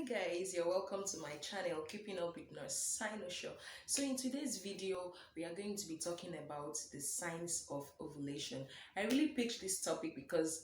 Guys, you're welcome to my channel, Keeping Up with Nurse Sino Show. So in today's video, we are going to be talking about the signs of ovulation. I really picked this topic because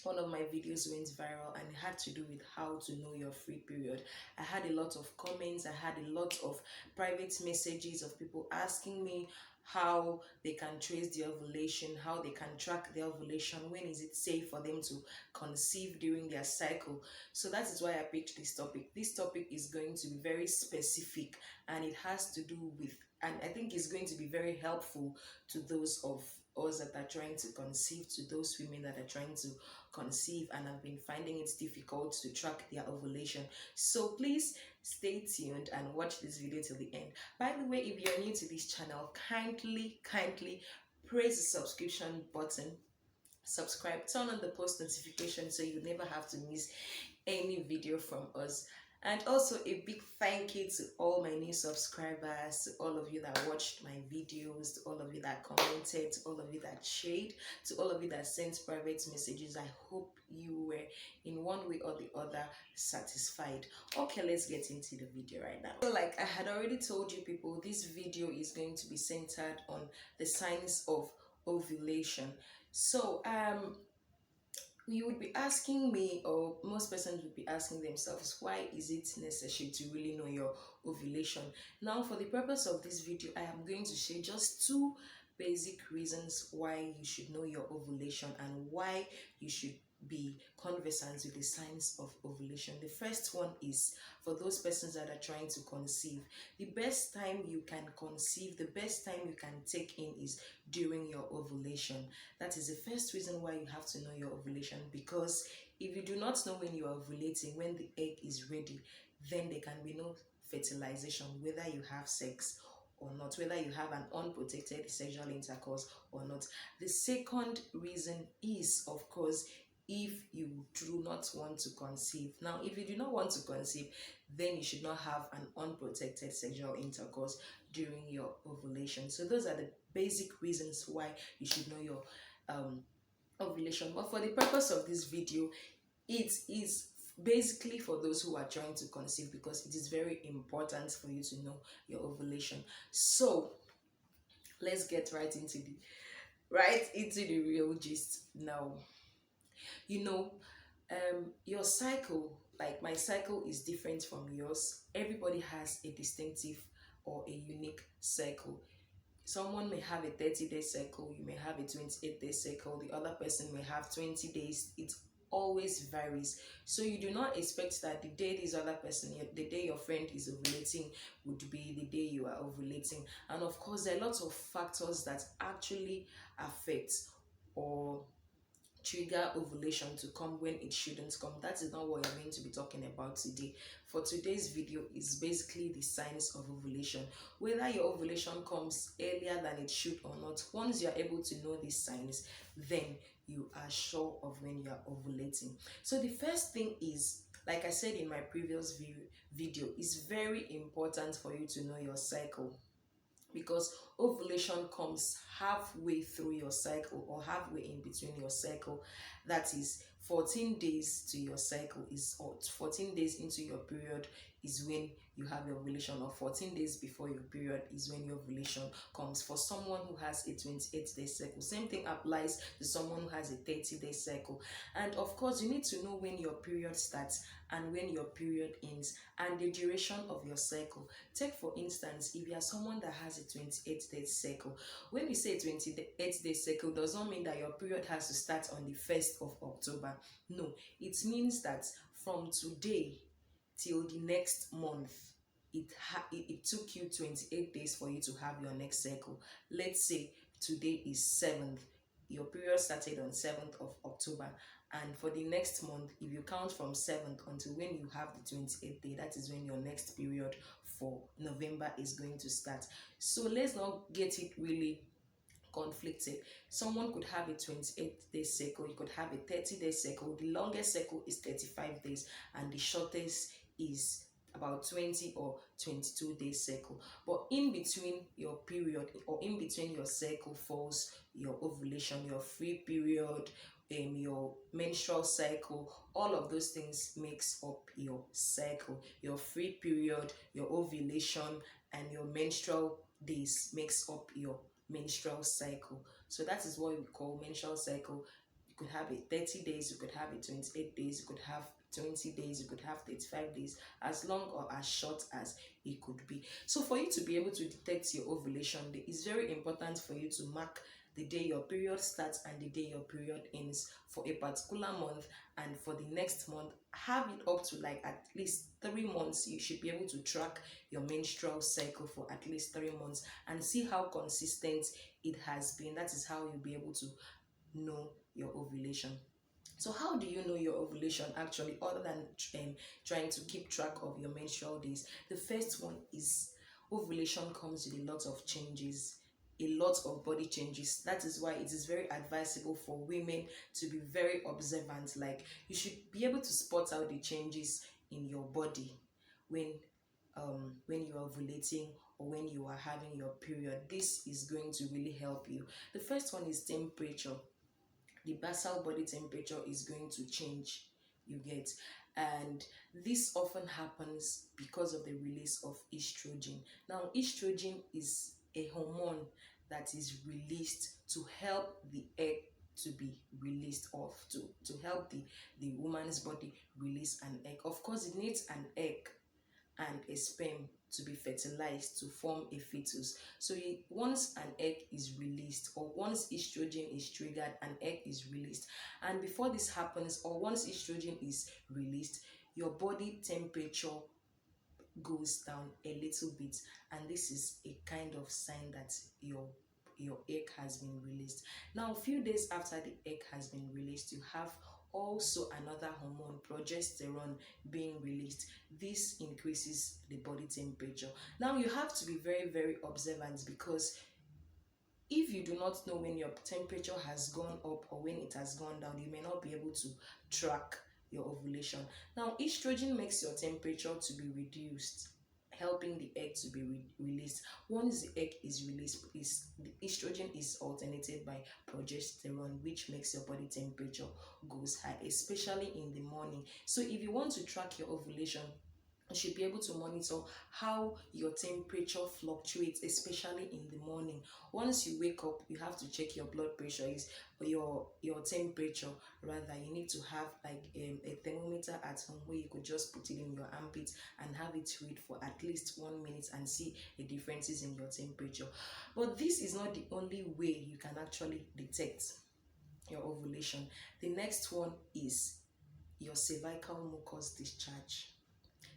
one of my videos went viral and it had to do with how to know your free period. I had a lot of comments, I had a lot of private messages of people asking me how they can trace the ovulation, how they can track the ovulation, when is it safe for them to conceive during their cycle. So that is why I picked this topic. This topic is going to be very specific and it has to do with, and I think it's going to be very helpful to those of us that are trying to conceive, to those women that are trying to conceive and have been finding it difficult to track their ovulation. So please stay tuned and watch this video till the end. By the way, if you're new to this channel, kindly press the subscription button, subscribe, turn on the post notification so you never have to miss any video from us. And also a big thank you to all my new subscribers, to all of you that watched my videos, to all of you that commented, to all of you that shared, to all of you that sent private messages. I hope you were in one way or the other satisfied. Okay, let's get into the video right now. So like I had already told you people, this video is going to be centered on the signs of ovulation. So you would be asking me, or most persons would be asking themselves, why is it necessary to really know your ovulation? Now, for the purpose of this video, I am going to share just two basic reasons why you should know your ovulation and why you should be conversant with the signs of ovulation. The first one is for those persons that are trying to conceive. The best time you can conceive, the best time you can take in is during your ovulation. That is the first reason why you have to know your ovulation, because if you do not know when you are ovulating, when the egg is ready, then there can be no fertilization, whether you have sex or not, whether you have an unprotected sexual intercourse or not. The second reason is, of course, if you do not want to conceive. Now, if you do not want to conceive, then you should not have an unprotected sexual intercourse during your ovulation. So those are the basic reasons why you should know your ovulation. But for the purpose of this video, it is basically for those who are trying to conceive, because it is very important for you to know your ovulation. So let's get right into the real gist now. You know, your cycle, like my cycle, is different from yours. Everybody has a distinctive or a unique cycle. Someone may have a 30-day cycle, you may have a 28-day cycle, the other person may have 20 days. It always varies. So you do not expect that the day this other person, the day your friend is ovulating, would be the day you are ovulating. And of course, there are lots of factors that actually affect or trigger ovulation to come when it shouldn't come. That is not what we're going to be talking about today. For today's video is basically the signs of ovulation. Whether your ovulation comes earlier than it should or not, once you're able to know these signs, then you are sure of when you are ovulating. So the first thing is, like I said in my previous video, it's very important for you to know your cycle, because ovulation comes halfway through your cycle or halfway in between your cycle. That is 14 days to your cycle, is or 14 days into your period is when you have your ovulation, or 14 days before your period is when your ovulation comes. For someone who has a 28-day cycle, same thing applies to someone who has a 30-day cycle. And of course, you need to know when your period starts and when your period ends, and the duration of your cycle. Take for instance, if you are someone that has a 28-day cycle, when we say 28-day cycle, does not mean that your period has to start on the 1st of October. No, it means that from today till the next month, it took you 28 days for you to have your next cycle. Let's say today is 7th, your period started on 7th of October, and for the next month, if you count from 7th until when you have the 28th day, that is when your next period for November is going to start. So let's not get it really conflicted. Someone could have a 28-day cycle, you could have a 30-day cycle. The longest cycle is 35 days and the shortest is about 20 or 22 day cycle. But in between your period or in between your cycle falls your ovulation, your free period, your menstrual cycle. All of those things makes up your cycle. Your free period, your ovulation, and your menstrual days makes up your menstrual cycle. So that is what we call menstrual cycle. You could have it 30 days, you could have it 28 days, you could have 20 days, you could have 35 days, as long or as short as it could be. So for you to be able to detect your ovulation day, it's very important for you to mark the day your period starts and the day your period ends for a particular month, and for the next month have it up to like at least 3 months. You should be able to track your menstrual cycle for at least 3 months and see how consistent it has been. That is how you'll be able to know your ovulation. So how do you know your ovulation actually, other than trying to keep track of your menstrual days? The first one is ovulation comes with a lot of changes, a lot of body changes. That is why it is very advisable for women to be very observant. Like, you should be able to spot out the changes in your body when you are ovulating or when you are having your period. This is going to really help you. The first one is temperature. The basal body temperature is going to change, you get. And this often happens because of the release of estrogen. Now, estrogen is a hormone that is released to help the egg to be released, or to help the woman's body release an egg. Of course, it needs an egg and a sperm to be fertilized to form a fetus. So once an egg is released, or once estrogen is triggered, an egg is released. And before this happens, or once estrogen is released, your body temperature goes down a little bit, and this is a kind of sign that your egg has been released. Now, a few days after the egg has been released, you have also another hormone, progesterone, being released. This increases the body temperature. Now, you have to be very, very observant, because if you do not know when your temperature has gone up or when it has gone down, you may not be able to track your ovulation. Now, estrogen makes your temperature to be reduced, helping the egg to be released. Once the egg is released, the estrogen is alternated by progesterone, which makes your body temperature goes high, especially in the morning. So if you want to track your ovulation, you should be able to monitor how your temperature fluctuates, especially in the morning. Once you wake up, you have to check your blood pressure, is your temperature rather. You need to have like a thermometer at home, where you could just put it in your armpit and have it read for at least 1 minute and see the differences in your temperature. But this is not the only way you can actually detect your ovulation. The next one is your cervical mucus discharge.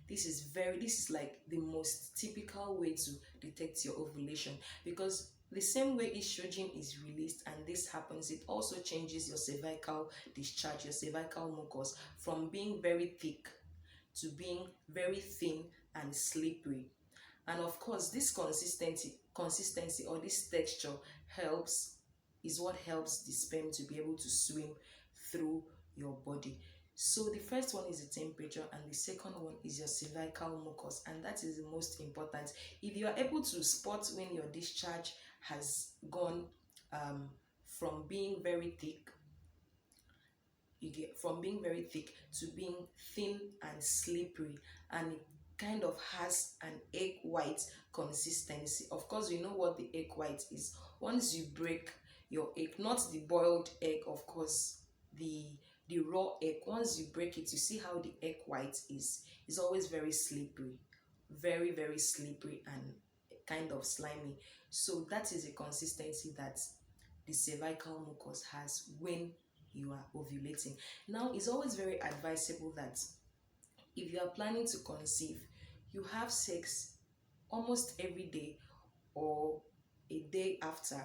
This is like the most typical way to detect your ovulation, because the same way estrogen is released and this happens, it also changes your cervical discharge, your cervical mucus, from being very thick to being very thin and slippery. And of course, this consistency or this texture helps is what helps the sperm to be able to swim through your body. So the first one is the temperature, and the second one is your cervical mucus, and that is the most important. If you are able to spot when your discharge has gone from being very thick, from being very thick to being thin and slippery, and it kind of has an egg white consistency. Of course, you know what the egg white is. Once you break your egg, not the boiled egg, of course, the raw egg, once you break it, you see how the egg white is always very slippery, very, very slippery and kind of slimy. So that is a consistency that the cervical mucus has when you are ovulating. Now, it's always very advisable that if you are planning to conceive, you have sex almost every day, or a day after,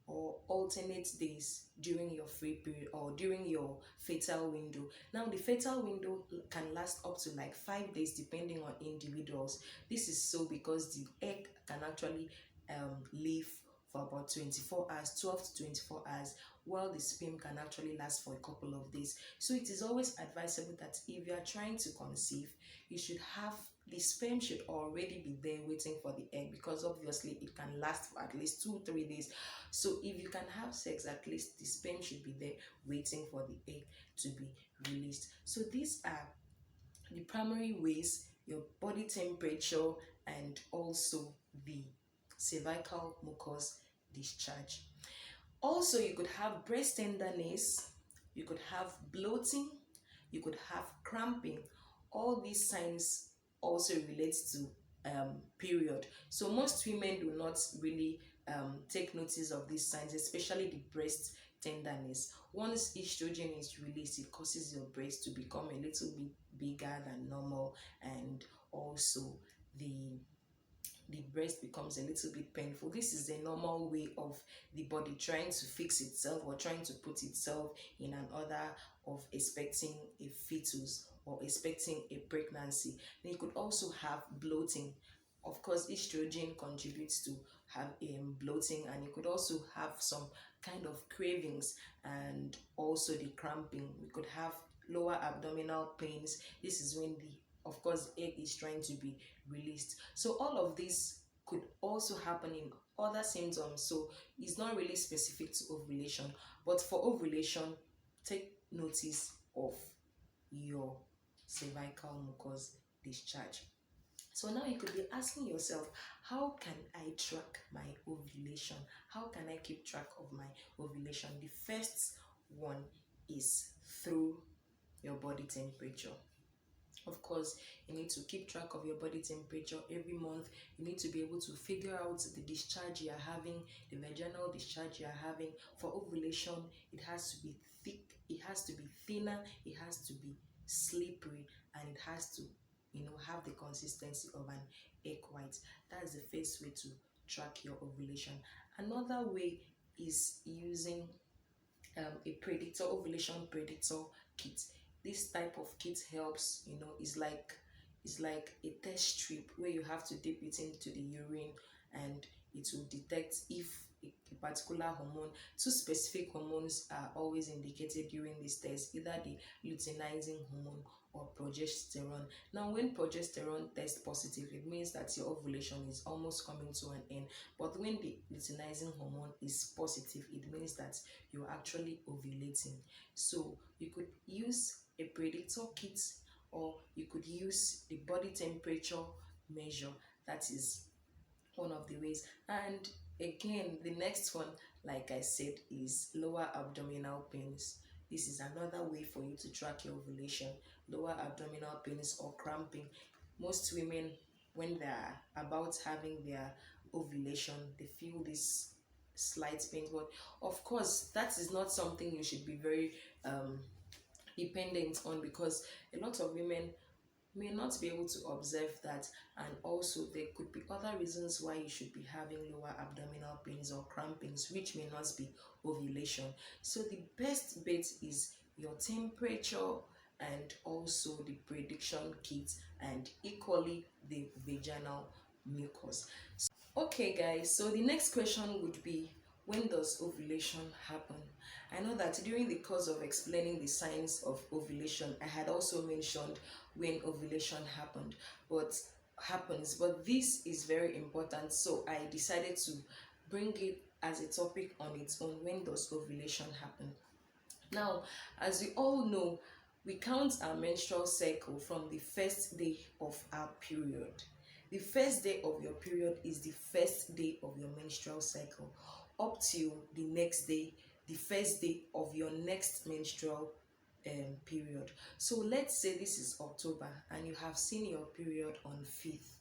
or alternate days during your free period or during your fertile window. Now, the fertile window can last up to like 5 days depending on individuals. This is so because the egg can actually live for about 24 hours, 12 to 24 hours, while the sperm can actually last for a couple of days. So it is always advisable that if you are trying to conceive, you should have the sperm should already be there waiting for the egg, because obviously it can last for at least 2-3 days. So if you can have sex, at least the sperm should be there waiting for the egg to be released. So these are the primary ways: your body temperature and also the cervical mucus discharge. Also, you could have breast tenderness, you could have bloating, you could have cramping. All these signs also relate to period. So most women do not really take notice of these signs, especially the breast tenderness. Once estrogen is released, it causes your breast to become a little bit bigger than normal, and also the breast becomes a little bit painful. This is a normal way of the body trying to fix itself or trying to put itself in an order of expecting a fetus or expecting a pregnancy. Then you could also have bloating. Of course, estrogen contributes to have bloating, and you could also have some kind of cravings and also the cramping. We could have lower abdominal pains. This is when the, of course, egg is trying to be released. So all of this could also happen in other symptoms. So it's not really specific to ovulation, but for ovulation, take notice of your cervical mucus discharge. So now you could be asking yourself, how can I track my ovulation? How can I keep track of my ovulation? The first one is through your body temperature. Of course, you need to keep track of your body temperature every month. You need to be able to figure out the discharge you are having, the vaginal discharge you are having. For ovulation, it has to be thick, it has to be thinner, it has to be slippery, and it has to, have the consistency of an egg white. That's the first way to track your ovulation. Another way is using a predictor, ovulation predictor kit. This type of kit helps, it's like a test strip where you have to dip it into the urine, and it will detect if a particular hormone, two specific hormones are always indicated during this test, either the luteinizing hormone or progesterone. Now, when progesterone tests positive, it means that your ovulation is almost coming to an end. But when the luteinizing hormone is positive, it means that you're actually ovulating. So you could use a predictor kit, or you could use the body temperature measure. That is one of the ways. And again, the next one, like I said, is lower abdominal pains. This is another way for you to track your ovulation. Lower abdominal pains or cramping. Most women, when they're about having their ovulation, they feel this slight pain. But of course, that is not something you should be very dependent on, because a lot of women may not be able to observe that, and also there could be other reasons why you should be having lower abdominal pains or crampings, which may not be ovulation. So the best bet is your temperature and also the prediction kit, and equally the vaginal mucus. Okay guys, so the next question would be, when does ovulation happen? I know that during the course of explaining the signs of ovulation, I had also mentioned when ovulation happens, but this is very important, so I decided to bring it as a topic on its own. When does ovulation happen? Now, as we all know, we count our menstrual cycle from the first day of our period. The first day of your period is the first day of your menstrual cycle, up till the next day, the first day of your next menstrual period. So let's say this is October and you have seen your period on 5th.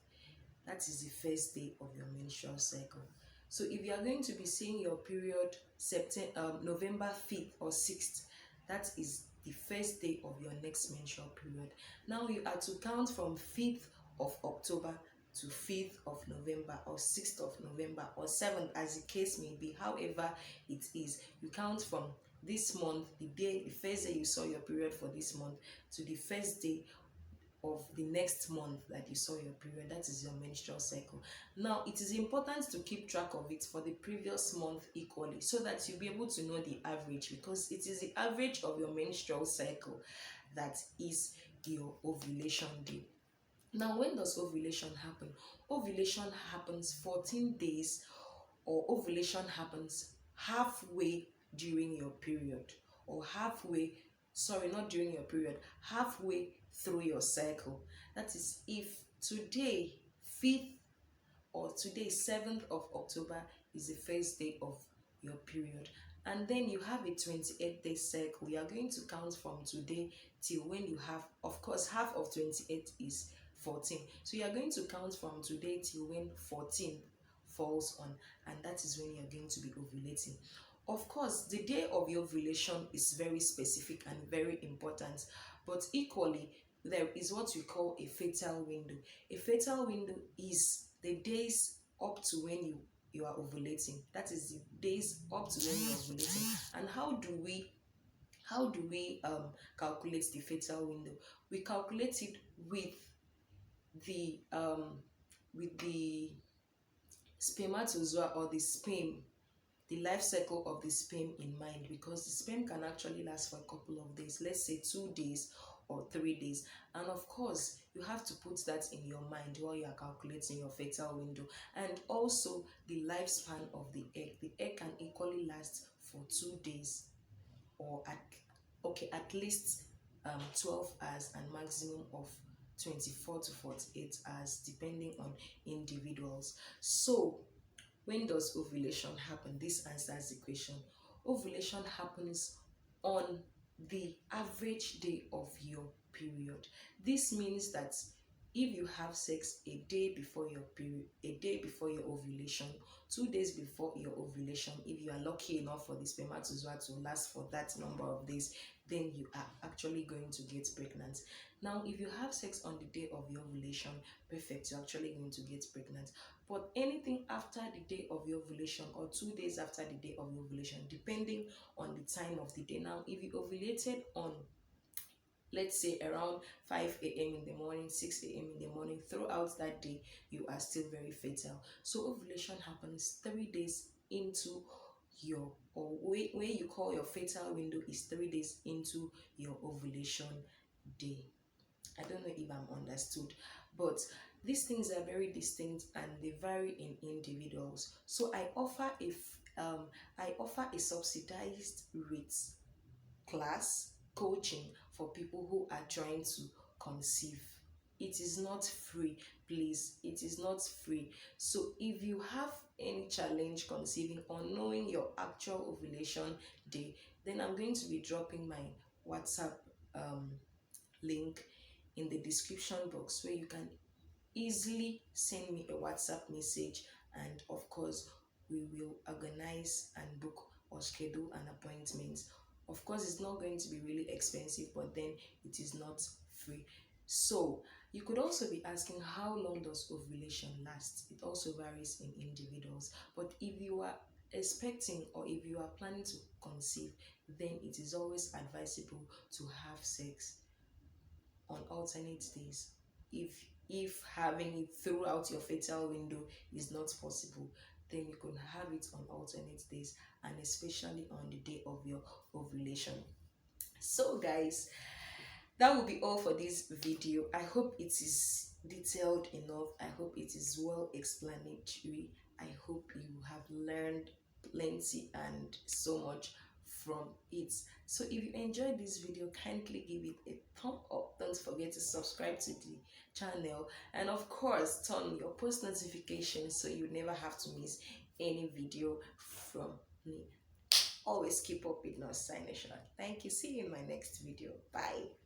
That is the first day of your menstrual cycle. So if you are going to be seeing your period November 5th or 6th, that is the first day of your next menstrual period. Now you are to count from 5th of October to 5th of November or 6th of November or 7th, as the case may be. However it is, you count from this month, the first day you saw your period for this month, to the first day of the next month that you saw your period. That is your menstrual cycle. Now it is important to keep track of it for the previous month equally, so that you'll be able to know the average, because it is the average of your menstrual cycle that is your ovulation day. Now, when does ovulation happen? Ovulation happens 14 days, or ovulation happens halfway during your period, or halfway, sorry, not during your period, halfway through your cycle. That is, if today, 5th, or today, 7th of October, is the first day of your period, and then you have a 28-day cycle, you are going to count from today till when you have, of course, half of 28 is 14, so you are going to count from today till when 14 falls on, and that is when you are going to be ovulating. Of course, the day of your ovulation is very specific and very important, but equally there is what we call a fertile window. A fertile window is the days up to when you are ovulating. That is the days up to when you are ovulating. And how do we calculate the fertile window? We calculate it with the spermatozoa, or the sperm, the life cycle of the sperm in mind, because the sperm can actually last for a couple of days, let's say 2 days or 3 days. And of course, you have to put that in your mind while you are calculating your fertile window. And also the lifespan of the egg. The egg can equally last for 2 days, or at least 12 hours, and maximum of 24 to 48 hours, depending on individuals. So when does ovulation happen? This answers the question. Ovulation happens on the average day of your period. This means that if you have sex a day before your period, a day before your ovulation, 2 days before your ovulation, if you are lucky enough for the spermatozoa to last for that number of days, then you are actually going to get pregnant. Now, if you have sex on the day of your ovulation, perfect, you're actually going to get pregnant. But anything after the day of your ovulation, or 2 days after the day of your ovulation, depending on the time of the day. Now, if you ovulated on, let's say, around 5 a.m. in the morning, 6 a.m. in the morning, throughout that day, you are still very fertile. So ovulation happens 3 days into your, or where you call your fertile window is 3 days into your ovulation day. I don't know if I'm understood, but these things are very distinct and they vary in individuals. So I offer a subsidized rates class coaching for people who are trying to conceive. It is not free, please. It is not free. So if you have any challenge conceiving or knowing your actual ovulation day, then I'm going to be dropping my WhatsApp link in the description box, where you can easily send me a WhatsApp message, and of course we will organize and book or schedule an appointment. Of course, it's not going to be really expensive, but then it is not free. So you could also be asking, how long does ovulation last? It also varies in individuals, but if you are expecting, or if you are planning to conceive, then it is always advisable to have sex on alternate days. If having it throughout your fertile window is not possible, then you can have it on alternate days, and especially on the day of your ovulation. So guys, that will be all for this video. I hope it is detailed enough. I hope it is well explanatory. I hope you have learned plenty and so much from it. So if you enjoyed this video, kindly give it a thumb up. Don't forget to subscribe to the channel, and of course turn on your post notifications so you never have to miss any video from me. Always keep up with Nurse Sinosha. Thank you. See you in my next video. Bye.